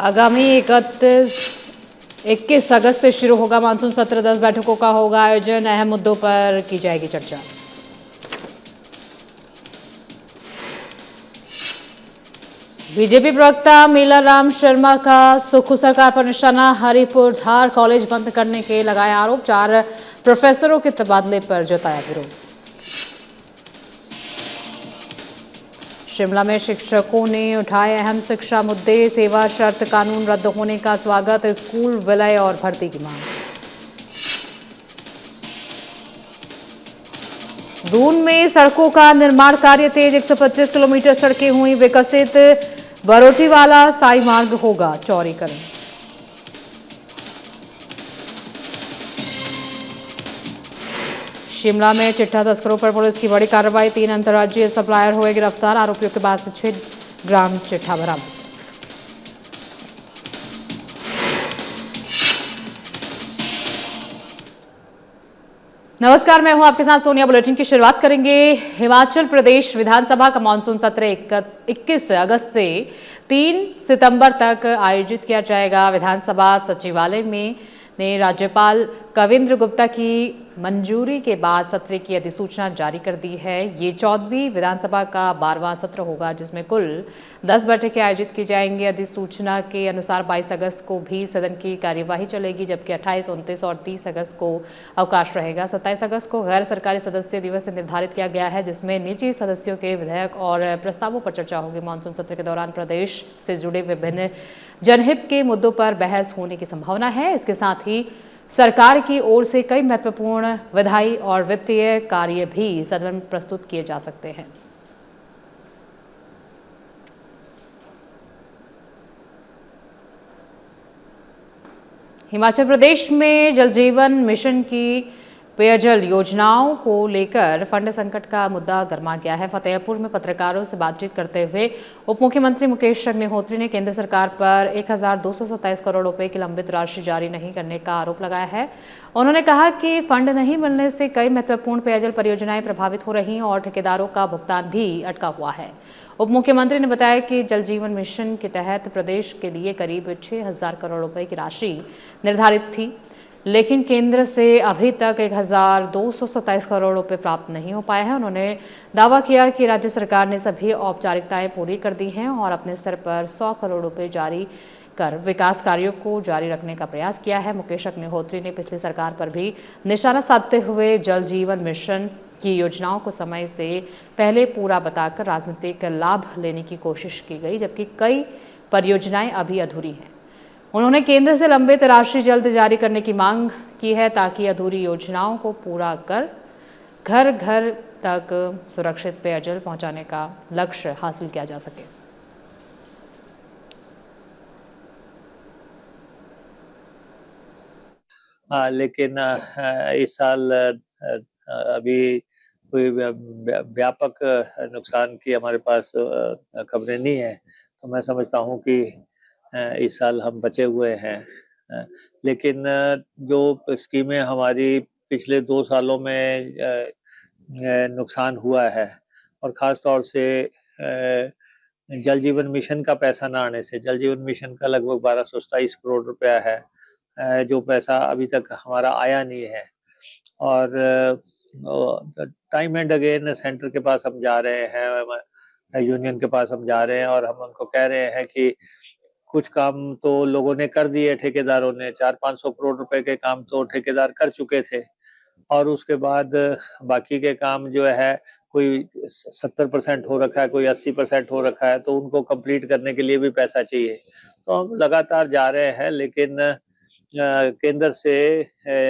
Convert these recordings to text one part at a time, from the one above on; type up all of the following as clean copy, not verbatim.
आगामी 21 अगस्त से शुरू होगा मानसून सत्र। 10 बैठकों का होगा आयोजन। अहम मुद्दों पर की जाएगी चर्चा। बीजेपी प्रवक्ता मीलाराम शर्मा का सुक्खू सरकार पर निशाना। हरिपुर धार कॉलेज बंद करने के लगाए आरोप। 4 प्रोफेसरों के तबादले पर जताया विरोध। शिमला में शिक्षकों ने उठाए अहम शिक्षा मुद्दे। सेवा शर्त कानून रद्द होने का स्वागत। स्कूल विलय और भर्ती की मांग। दून में सड़कों का निर्माण कार्य तेज। 125 किलोमीटर सड़कें हुई विकसित। बरोटीवाला साई मार्ग होगा चौड़ीकरण। शिमला में चिट्ठा तस्करों पर पुलिस की बड़ी कार्रवाई। 3 अंतर्राज्यीय सप्लायर हुए गिरफ्तार। आरोपियों के पास से 6 ग्राम चिट्ठा बरामद। नमस्कार, मैं हूं आपके साथ सोनिया। बुलेटिन की शुरुआत करेंगे। हिमाचल प्रदेश विधानसभा का मानसून सत्र 21 अगस्त से 3 सितंबर तक आयोजित किया जाएगा। विधानसभा सचिवालय में ने राज्यपाल कविंद्र गुप्ता की मंजूरी के बाद सत्र की अधिसूचना जारी कर दी है। ये 14वीं विधानसभा का 12वां सत्र होगा, जिसमें कुल 10 बैठकें आयोजित की जाएंगी। अधिसूचना के अनुसार 22 अगस्त को भी सदन की कार्यवाही चलेगी, जबकि 28, 29 और 30 अगस्त को अवकाश रहेगा। 27 अगस्त को गैर सरकारी सदस्य दिवस निर्धारित किया गया है, जिसमें निजी सदस्यों के विधेयक और प्रस्तावों पर चर्चा होगी। मानसून सत्र के दौरान प्रदेश से जुड़े विभिन्न जनहित के मुद्दों पर बहस होने की संभावना है। इसके साथ ही सरकार की ओर से कई महत्वपूर्ण विधायी और वित्तीय कार्य भी सदन में प्रस्तुत किए जा सकते हैं। हिमाचल प्रदेश में जल जीवन मिशन की पेयजल योजनाओं को लेकर फंड संकट का मुद्दा गर्मा गया है। फतेहपुर में पत्रकारों से बातचीत करते हुए उप मुख्यमंत्री मुकेश अग्निहोत्री ने केंद्र सरकार पर 1227 करोड़ रुपए की लंबित राशि जारी नहीं करने का आरोप लगाया है। उन्होंने कहा कि फंड नहीं मिलने से कई महत्वपूर्ण पेयजल परियोजनाएं प्रभावित हो रही और ठेकेदारों का भुगतान भी अटका हुआ है। उप मुख्यमंत्री ने बताया कि जल जीवन मिशन के तहत प्रदेश के लिए करीब 6000 करोड़ रुपए की राशि निर्धारित थी, लेकिन केंद्र से अभी तक 1227 करोड़ रुपए प्राप्त नहीं हो पाए हैं। उन्होंने दावा किया कि राज्य सरकार ने सभी औपचारिकताएं पूरी कर दी हैं और अपने स्तर पर 100 करोड़ रुपए जारी कर विकास कार्यों को जारी रखने का प्रयास किया है। मुकेश अग्निहोत्री ने पिछली सरकार पर भी निशाना साधते हुए जल जीवन मिशन की योजनाओं को समय से पहले पूरा बताकर राजनीतिक लाभ लेने की कोशिश की गई, जबकि कई परियोजनाएं अभी अधूरी हैं। उन्होंने केंद्र से लंबित राशि जल्द जारी करने की मांग की है, ताकि अधूरी योजनाओं को पूरा कर घर घर तक सुरक्षित पेयजल पहुंचाने का लक्ष्य हासिल किया जा सके। लेकिन इस साल अभी कोई व्यापक नुकसान की हमारे पास खबरें नहीं है, तो मैं समझता हूँ कि इस साल हम बचे हुए हैं। लेकिन जो स्कीमें हमारी पिछले 2 सालों में नुकसान हुआ है, और ख़ास तौर से जल जीवन मिशन का पैसा ना आने से, जल जीवन मिशन का लगभग 1227 करोड़ रुपया है, जो पैसा अभी तक हमारा आया नहीं है। और टाइम एंड अगेन सेंटर के पास हम जा रहे हैं, यूनियन के पास हम जा रहे हैं, और हम उनको कह रहे हैं कि कुछ काम तो लोगों ने कर दिए, ठेकेदारों ने 400-500 करोड़ रुपए के काम तो ठेकेदार कर चुके थे, और उसके बाद बाकी के काम जो है कोई 70% हो रखा है, कोई 80% हो रखा है, तो उनको कंप्लीट करने के लिए भी पैसा चाहिए। तो हम लगातार जा रहे हैं, लेकिन केंद्र से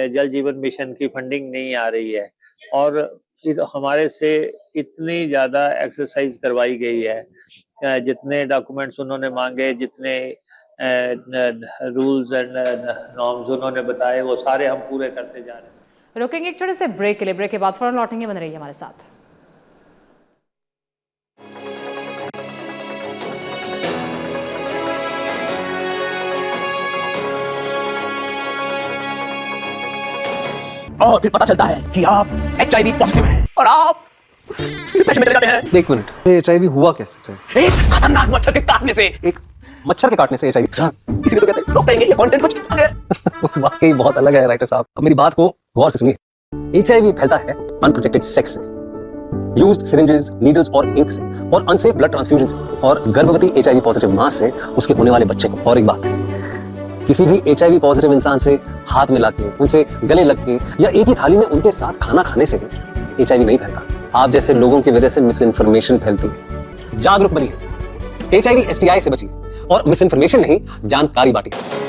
जल जीवन मिशन की फंडिंग नहीं आ रही है, और हमारे से इतनी ज़्यादा एक्सरसाइज करवाई गई है, जितने डॉक्यूमेंट्स उन्होंने मांगे, जितने रूल्स एंड नॉर्म्स उन्होंने बताए, वो सारे हम पूरे करते जा रहे हैं। रुकेंगे एक छोटे से ब्रेक के लिए। ब्रेक के बाद फौरन लौटेंगे। बने रहिए हमारे साथ। और फिर पता चलता है कि आप HIV पॉजिटिव हैं और आप डिप्रेशन में चले जाते हैं। एक मिनट, HIV हुआ कैसे? एक खतरनाक मच्छर के काटने से। एक मच्छर के काटने से एचआईवी, इसीलिए तो कहते हैं लोग कहेंगे ये कंटेंट कुछ अलग है। वाकई बहुत अलग है राइटर साहब। अब मेरी बात को गौर से सुनिए। एचआईवी फैलता है अनप्रोटेक्टेड सेक्स से, यूज्ड सिरिंजेस, नीडल्स और इंक से, और अनसेफ ब्लड ट्रांसफ्यूजन से, और गर्भवती एचआईवी पॉजिटिव मां से उसके होने वाले बच्चे को। और एक बात, किसी भी एचआईवी पॉजिटिव इंसान से हाथ मिला के, उनसे गले लग के या एक ही थाली में उनके साथ खाना खाने से एचआईवी नहीं फैलता। आप जैसे लोगों की वजह से मिस इन्फॉर्मेशन फैलती है। जागरूक बनिए, एचआईवी एसटीआई से बचिए, और मिस इन्फॉर्मेशन नहीं, जानकारी बांटिए।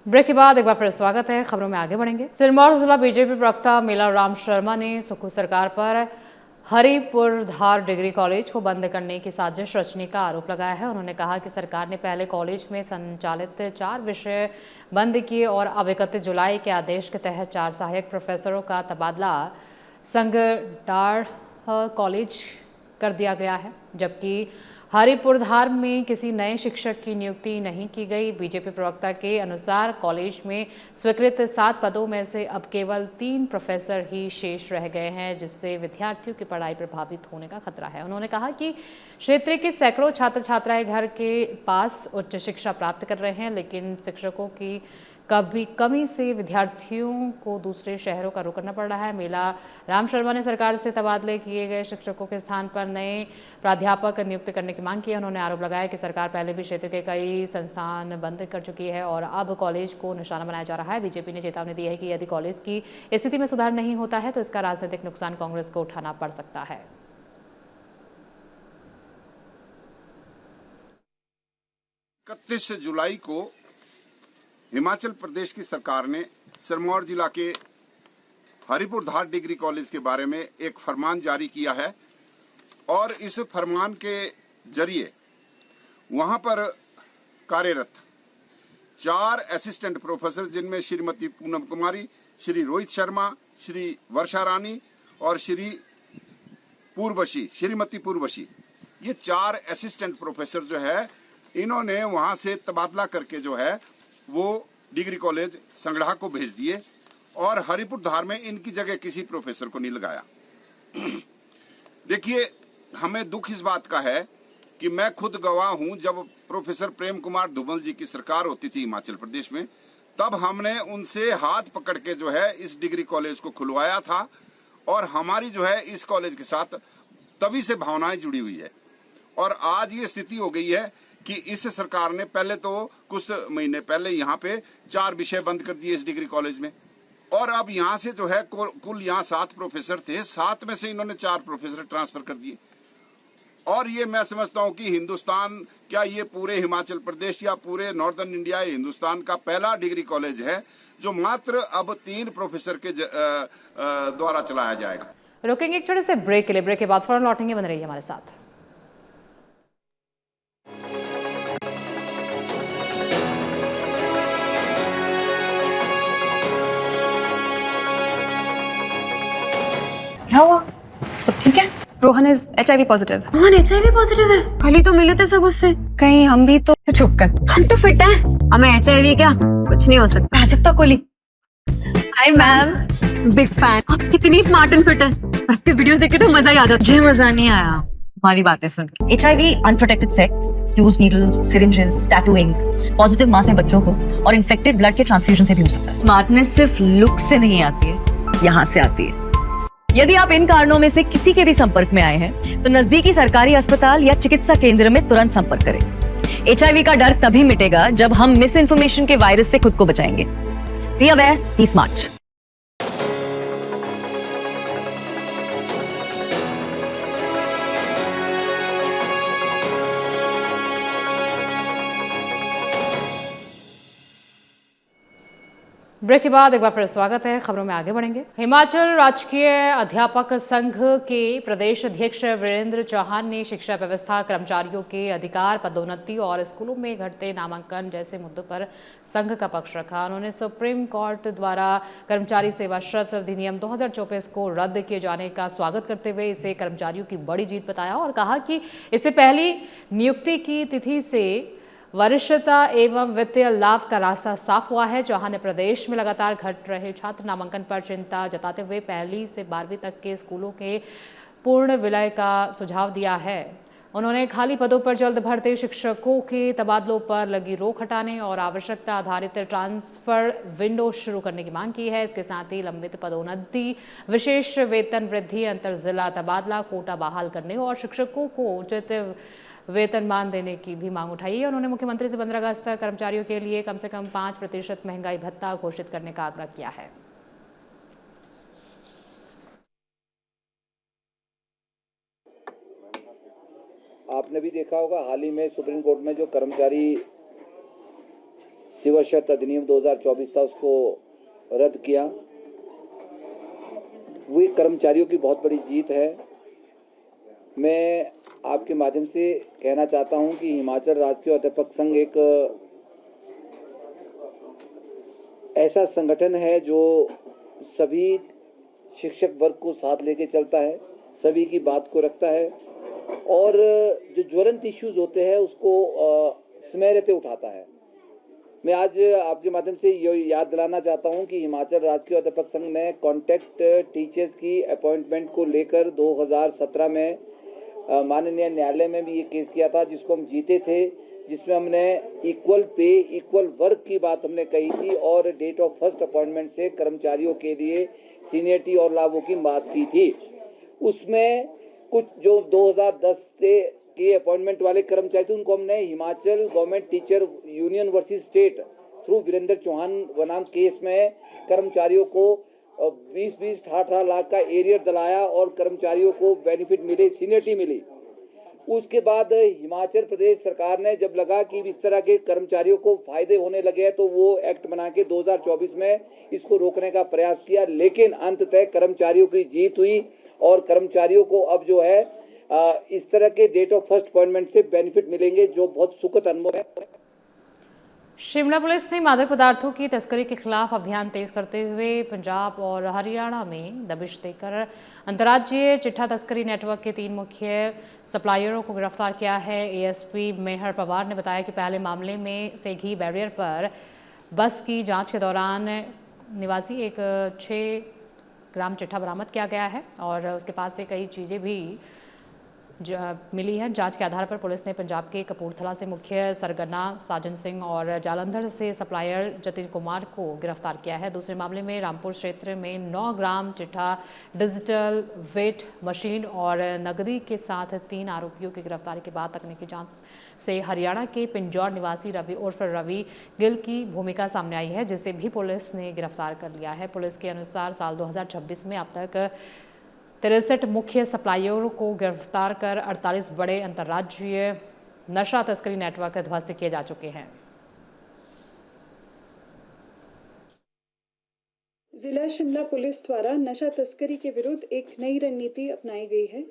ब्रेक के बाद एक बार फिर स्वागत है। खबरों में आगे बढ़ेंगे। सिरमौर जिला बीजेपी प्रवक्ता मेला राम शर्मा ने सुखू सरकार पर हरिपुर धार डिग्री कॉलेज को बंद करने की साजिश रचने का आरोप लगाया है। उन्होंने कहा कि सरकार ने पहले कॉलेज में संचालित 4 विषय बंद किए और अब 31 जुलाई के आदेश के तहत 4 सहायक प्रोफेसरों का तबादला संगडाढ़ कॉलेज कर दिया गया है, जबकि हरिपुर धार में किसी नए शिक्षक की नियुक्ति नहीं की गई। बीजेपी प्रवक्ता के अनुसार कॉलेज में स्वीकृत 7 पदों में से अब केवल 3 प्रोफेसर ही शेष रह गए हैं, जिससे विद्यार्थियों की पढ़ाई प्रभावित होने का खतरा है। उन्होंने कहा कि क्षेत्र के सैकड़ों छात्र छात्राएं घर के पास उच्च शिक्षा प्राप्त कर रहे हैं, लेकिन शिक्षकों की कमी से विद्यार्थियों को दूसरे शहरों का रुख करना पड़ रहा है। मेला राम शर्मा ने सरकार से तबादले किए गए शिक्षकों के स्थान पर नए प्राध्यापक नियुक्त करने की मांग की है। उन्होंने आरोप लगाया कि सरकार पहले भी क्षेत्र के कई संस्थान बंद कर चुकी है और अब कॉलेज को निशाना बनाया जा रहा है। बीजेपी ने चेतावनी दी है कि यदि कॉलेज की स्थिति में सुधार नहीं होता है तो इसका राजनीतिक नुकसान कांग्रेस को उठाना पड़ सकता है। 31 जुलाई को हिमाचल प्रदेश की सरकार ने सिरमौर जिला के हरिपुर धार डिग्री कॉलेज के बारे में एक फरमान जारी किया है और इस फरमान के जरिए वहां पर कार्यरत 4 असिस्टेंट प्रोफेसर, जिनमें श्रीमती पूनम कुमारी, श्री रोहित शर्मा, श्री वर्षा रानी और श्रीमती पूर्वशी, ये 4 असिस्टेंट प्रोफेसर जो है इन्होंने वहां से तबादला करके जो है वो डिग्री कॉलेज संगड़ा को भेज दिए और हरिपुर धार में इनकी जगह किसी प्रोफेसर को नहीं लगाया। देखिए, हमें दुख इस बात का है कि मैं खुद गवाह हूं, जब प्रोफेसर प्रेम कुमार धूमल जी की सरकार होती थी हिमाचल प्रदेश में, तब हमने उनसे हाथ पकड़ के जो है इस डिग्री कॉलेज को खुलवाया था और हमारी जो है इस कॉलेज के साथ तभी से भावनाएं जुड़ी हुई है। और आज ये स्थिति हो गई है कि इस सरकार ने पहले तो कुछ महीने पहले यहाँ पे 4 विषय बंद कर दिए इस डिग्री कॉलेज में, और अब यहाँ से जो है कुल यहाँ 7 प्रोफेसर थे, 7 में से इन्होंने 4 प्रोफेसर ट्रांसफर कर दिए। और ये मैं समझता हूँ कि हिंदुस्तान, क्या ये पूरे हिमाचल प्रदेश या पूरे नॉर्दर्न इंडिया, हिंदुस्तान का पहला डिग्री कॉलेज है जो मात्र अब 3 प्रोफेसर के द्वारा चलाया जाएगा। रुकेंगे एक छोटे से ब्रेक के लिए। ब्रेक के बाद फौरन लौटेंगे, बने रहिए हमारे साथ। क्या हुआ? सब ठीक है? Rohan is HIV positive. Rohan HIV positive है? कल ही तो मिले थे सब उससे। कहीं हम भी तो चुप कर, हम तो फिट हैं। हमें HIV क्या कुछ नहीं हो सकता। Prajakta Kohli. Hi ma'am. Big fan. आप कितनी स्मार्ट एंड फिट है। आपके वीडियोस देख के तो मजा ही आ जाता। मुझे मजा नहीं आया हमारी बातें सुन के। HIV, unprotected sex, used needles, syringes, tattooing, positive मां से बच्चों को और इन्फेक्टेड ब्लड के ट्रांसफ्यूजन से भी हो सकता है। स्मार्टनेस सिर्फ लुक से नहीं आती है, यहाँ से आती है। यदि आप इन कारणों में से किसी के भी संपर्क में आए हैं तो नजदीकी सरकारी अस्पताल या चिकित्सा केंद्र में तुरंत संपर्क करें। HIV का डर तभी मिटेगा जब हम मिस इन्फॉर्मेशन के वायरस से खुद को बचाएंगे। Be aware, be smart. Break के बाद एक बार फिर स्वागत है। खबरों में आगे बढ़ेंगे। हिमाचल राजकीय अध्यापक संघ के प्रदेश अध्यक्ष वीरेंद्र चौहान ने शिक्षा व्यवस्था, कर्मचारियों के अधिकार, पदोन्नति और स्कूलों में घटते नामांकन जैसे मुद्दों पर संघ का पक्ष रखा। उन्होंने सुप्रीम कोर्ट द्वारा कर्मचारी सेवा शर्त अधिनियम 2024 को रद्द किए जाने का स्वागत करते हुए इसे कर्मचारियों की बड़ी जीत बताया और कहा कि इससे पहली नियुक्ति की तिथि से वरिष्ठता एवं वित्तीय लाभ का रास्ता साफ हुआ है। चौहान ने प्रदेश में लगातार घट रहे छात्र नामांकन पर चिंता जताते हुए पहली से 12वीं तक के स्कूलों के पूर्ण विलय का सुझाव दिया है। उन्होंने खाली पदों पर जल्द भर्ती, शिक्षकों के तबादलों पर लगी रोक हटाने और आवश्यकता आधारित ट्रांसफर विंडो शुरू करने की मांग की है। इसके साथ ही लंबित पदोन्नति, विशेष वेतन वृद्धि, अंतर जिला तबादला, कोटा बहाल करने और शिक्षकों को उचित वेतनमान देने की भी मांग उठाई है। उन्होंने मुख्यमंत्री से 15 अगस्त तक कर्मचारियों के लिए कम से कम 5% महंगाई भत्ता घोषित करने का आग्रह किया है। आपने भी देखा होगा हाल ही में सुप्रीम कोर्ट में जो कर्मचारी सेवा शर्त अधिनियम 2024 था उसको रद्द किया। वो एक कर्मचारियों की बहुत बड़ी जीत है। मैं आपके माध्यम से कहना चाहता हूं कि हिमाचल राजकीय अध्यापक संघ एक ऐसा संगठन है जो सभी शिक्षक वर्ग को साथ लेके चलता है, सभी की बात को रखता है और जो ज्वलंत इश्यूज होते हैं उसको समय रहते उठाता है। मैं आज आपके माध्यम से ये याद दिलाना चाहता हूं कि हिमाचल राजकीय अध्यापक संघ ने कॉन्ट्रैक्ट टीचर्स की अपॉइंटमेंट को लेकर 2017 में माननीय न्यायालय में भी ये केस किया था, जिसको हम जीते थे, जिसमें हमने इक्वल पे इक्वल वर्क की बात हमने कही थी और डेट ऑफ फर्स्ट अपॉइंटमेंट से कर्मचारियों के लिए सीनियरिटी और लाभों की बात की थी। उसमें कुछ जो 2010 से के अपॉइंटमेंट वाले कर्मचारी थे उनको हमने Himachal government teacher union versus state through Virendra Chauhan बनाम केस में कर्मचारियों को 20-18 लाख का एरियर दिलाया और कर्मचारियों को बेनिफिट मिले, सीनियरिटी मिली। उसके बाद हिमाचल प्रदेश सरकार ने जब लगा कि इस तरह के कर्मचारियों को फायदे होने लगे हैं तो वो एक्ट बना के 2024 में इसको रोकने का प्रयास किया, लेकिन अंततः कर्मचारियों की जीत हुई और कर्मचारियों को अब जो है इस तरह के डेट ऑफ फर्स्ट अपॉइंटमेंट से बेनिफिट मिलेंगे, जो बहुत सुखद अनुभव है। शिमला पुलिस ने मादक पदार्थों की तस्करी के खिलाफ अभियान तेज करते हुए पंजाब और हरियाणा में दबिश देकर अंतर्राज्यीय चिट्ठा तस्करी नेटवर्क के 3 मुख्य सप्लायरों को गिरफ्तार किया है। एएसपी मेहर पवार ने बताया कि पहले मामले में सेघी बैरियर पर बस की जांच के दौरान निवासी एक 6 ग्राम चिट्ठा बरामद किया गया है और उसके पास से कई चीज़ें भी मिली है। जांच के आधार पर पुलिस ने पंजाब के कपूरथला से मुख्य सरगना साजन सिंह और जालंधर से सप्लायर जतिन कुमार को गिरफ्तार किया है। दूसरे मामले में रामपुर क्षेत्र में 9 ग्राम चिट्ठा, डिजिटल वेट मशीन और नकदी के साथ 3 आरोपियों की गिरफ्तारी के बाद तकनीकी जांच से हरियाणा के पिंजौर निवासी रवि उर्फ रवि गिल की भूमिका सामने आई है, जिसे भी पुलिस ने गिरफ्तार कर लिया है। पुलिस के अनुसार साल 2026 में अब तक 63 मुख्य सप्लायरों को गिरफ्तार कर 48 बड़े अंतर्राज्यीय नशा तस्करी नेटवर्क ध्वस्त किए जा चुके हैं। जिला शिमला पुलिस द्वारा नशा तस्करी के विरुद्ध एक नई रणनीति अपनाई गई है,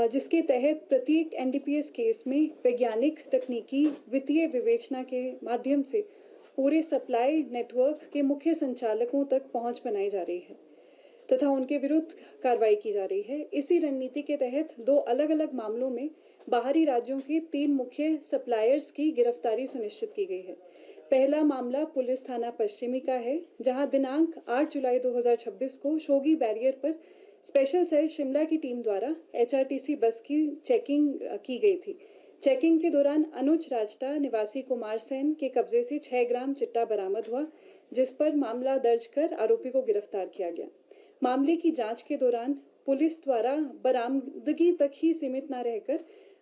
जिसके तहत प्रत्येक एनडीपीएस केस में वैज्ञानिक तकनीकी वित्तीय विवेचना के माध्यम से पूरे सप्लाई नेटवर्क के मुख्य संचालकों तक पहुंच बनाई जा रही है तथा उनके विरुद्ध कार्रवाई की जा रही है। इसी रणनीति के तहत 2 अलग अलग मामलों में बाहरी राज्यों के 3 मुख्य सप्लायर्स की गिरफ्तारी सुनिश्चित की गई है। पहला मामला पुलिस थाना पश्चिमी का है, जहां दिनांक 8 जुलाई 2026 को शोगी बैरियर पर स्पेशल सेल शिमला की टीम द्वारा एचआरटीसी बस की चेकिंग की गई थी। चेकिंग के दौरान अनुज राजटा निवासी कुमार सेन के कब्जे से 6 ग्राम चिट्टा बरामद हुआ, जिस पर मामला दर्ज कर आरोपी को गिरफ्तार किया गया। मामले की जांच के दौरान पुलिस द्वारा बरामदगी तक ही सीमित न रहकर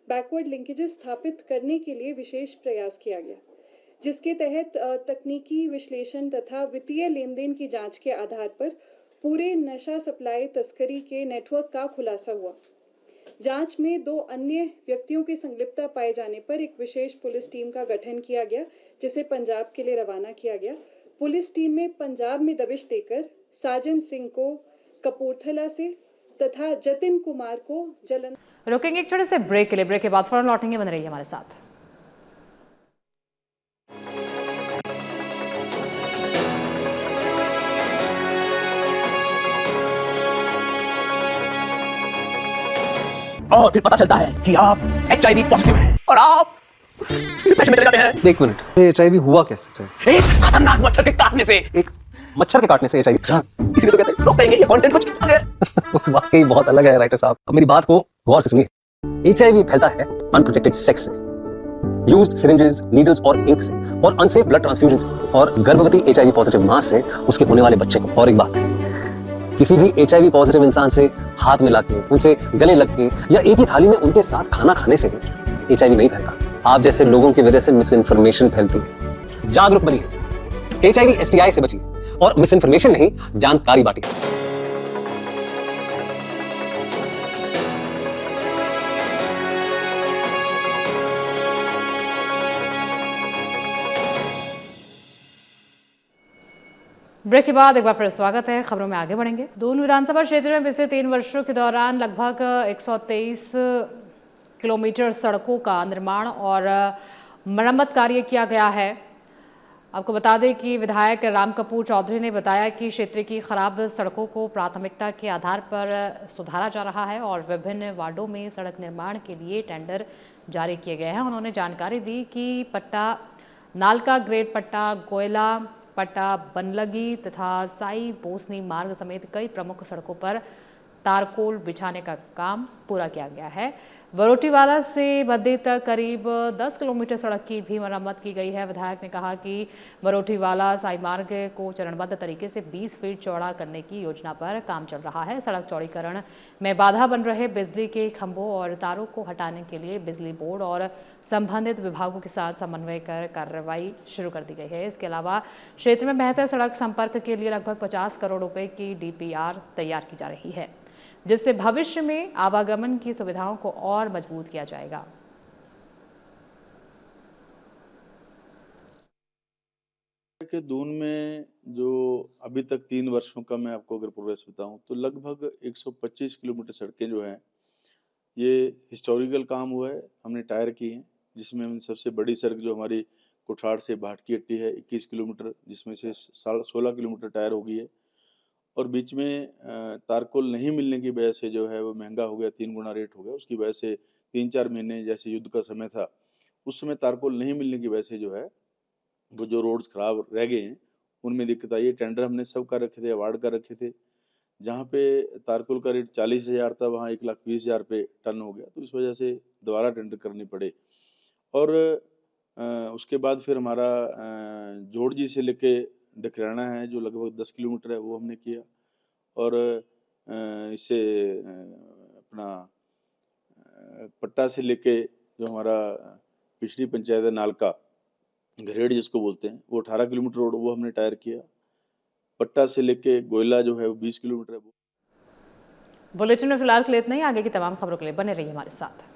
बैकवर्ड लिंकेजेस स्थापित करने के लिए विशेष प्रयास किया गया, जिसके तहत तकनीकी विश्लेषण तथा वित्तीय लेन देन की जांच के आधार पर पूरे नशा सप्लाई तस्करी के नेटवर्क का खुलासा हुआ। जांच में 2 अन्य व्यक्तियों की संलिप्तता पाए जाने पर एक विशेष पुलिस टीम का गठन किया गया, जिसे पंजाब के लिए रवाना किया गया। पुलिस टीम में पंजाब में दबिश देकर साजन सिंह को कपूरथला से तथा जतिन कुमार को जलंधर। रुकेंगे एक छोटे से ब्रेक के लिए। ब्रेक के बाद फौरन लौटेंगे, बने रहिए हमारे साथ। और फिर पता चलता है कि आप HIV पॉजिटिव हैं और आप पैसे में चले जाते हैं। एक मिनट, HIV हुआ कैसे? एक खतरनाक मच्छर के काटने से। एक मच्छर के काटने से HIV? इसीलिए तो कहते हैं लोग कहेंगे ये कंटेंट कुछ अलग है। वाकई बहुत अलग है राइटर साहब। अब मेरी बात को गौर से सुनिए। HIV फैलता है अनप्रोटेक्टेड सेक्स से, यूज्ड सिरिंजेस, नीडल्स और इंक से, और अनसेफ ब्लड ट्रांसफ्यूजन से, और गर्भवती HIV पॉजिटिव मां से उसके होने वाले बच्चे को। और एक बात, किसी भी HIV पॉजिटिव इंसान से हाथ मिला के, उनसे गले लग के, या एक ही थाली में उनके साथ खाना खाने से HIV नहीं फैलता। आप जैसे लोगों की वजह से मिस इन्फॉर्मेशन फैलती है। जागरूक बनिए, HIV STI से बचिए, और मिस इन्फॉर्मेशन नहीं, जानकारी बांटिए। ब्रेक के बाद एक बार फिर स्वागत है। खबरों में आगे बढ़ेंगे। दून विधानसभा क्षेत्र में पिछले 3 वर्षों के दौरान लगभग 123 किलोमीटर सड़कों का निर्माण और मरम्मत कार्य किया गया है। आपको बता दें कि विधायक राम कपूर चौधरी ने बताया कि क्षेत्र की खराब सड़कों को प्राथमिकता के आधार पर सुधारा जा रहा है और विभिन्न वार्डों में सड़क निर्माण के लिए टेंडर जारी किए गए हैं। उन्होंने जानकारी दी कि पट्टा नालका ग्रेड पट्टा, गोयला पट्टा, बनलगी तथा साई बोसनी मार्ग समेत कई प्रमुख सड़कों पर तारकोल बिछाने का काम पूरा किया गया है। बरोटीवाला से बद्दी तक करीब 10 किलोमीटर सड़क की भी मरम्मत की गई है। विधायक ने कहा कि बरोटीवाला साई मार्ग को चरणबद्ध तरीके से 20 फीट चौड़ा करने की योजना पर काम चल रहा है। सड़क चौड़ीकरण में बाधा बन रहे बिजली के खंभों और तारों को हटाने के लिए बिजली बोर्ड और संबंधित विभागों के साथ समन्वय कर कार्रवाई शुरू कर दी गई है। इसके अलावा क्षेत्र में बेहतर सड़क संपर्क के लिए लगभग 50 करोड़ रुपए की DPR तैयार की जा रही है, जिससे भविष्य में आवागमन की सुविधाओं को और मजबूत किया जाएगा। कि दून में जो अभी तक 3 वर्षों का मैं आपको अगर प्रोग्रेस बताऊं तो लगभग 125 किलोमीटर सड़कें जो हैं ये हिस्टोरिकल काम हुआ है, हमने टायर किए हैं, जिसमें हमने सबसे बड़ी सड़क जो हमारी कोठार से भाटकी हट्टी है 21 किलोमीटर, जिसमें से 16 किलोमीटर टायर हो गई है। और बीच में तारकोल नहीं मिलने की वजह से जो है वो महंगा हो गया, 3 गुना रेट हो गया। उसकी वजह से 3-4 महीने जैसे युद्ध का समय था उस समय तारकोल नहीं मिलने की वजह से जो है वो जो रोड्स खराब रह गए हैं उनमें दिक्कत आई है। टेंडर हमने सब कर रखे थे, अवार्ड कर रखे थे। जहाँ पे तारकोल का रेट 40,000 था वहाँ 1,20,000 पे टन हो गया, तो इस वजह से दोबारा टेंडर करनी पड़े। और उसके बाद फिर हमारा जोड़जी से लेके डकराना है जो लगभग 10 किलोमीटर है वो हमने किया। और इससे अपना पट्टा से लेके जो हमारा पिछड़ी पंचायत है नालका घरेड़ जिसको बोलते हैं वो 18 किलोमीटर रोड वो हमने टायर किया। पट्टा से लेके गोयला जो है वो 20 किलोमीटर है। बुलेटिन में फिलहाल के लिए इतना ही। आगे की तमाम खबरों के लिए बने रहिए हमारे साथ।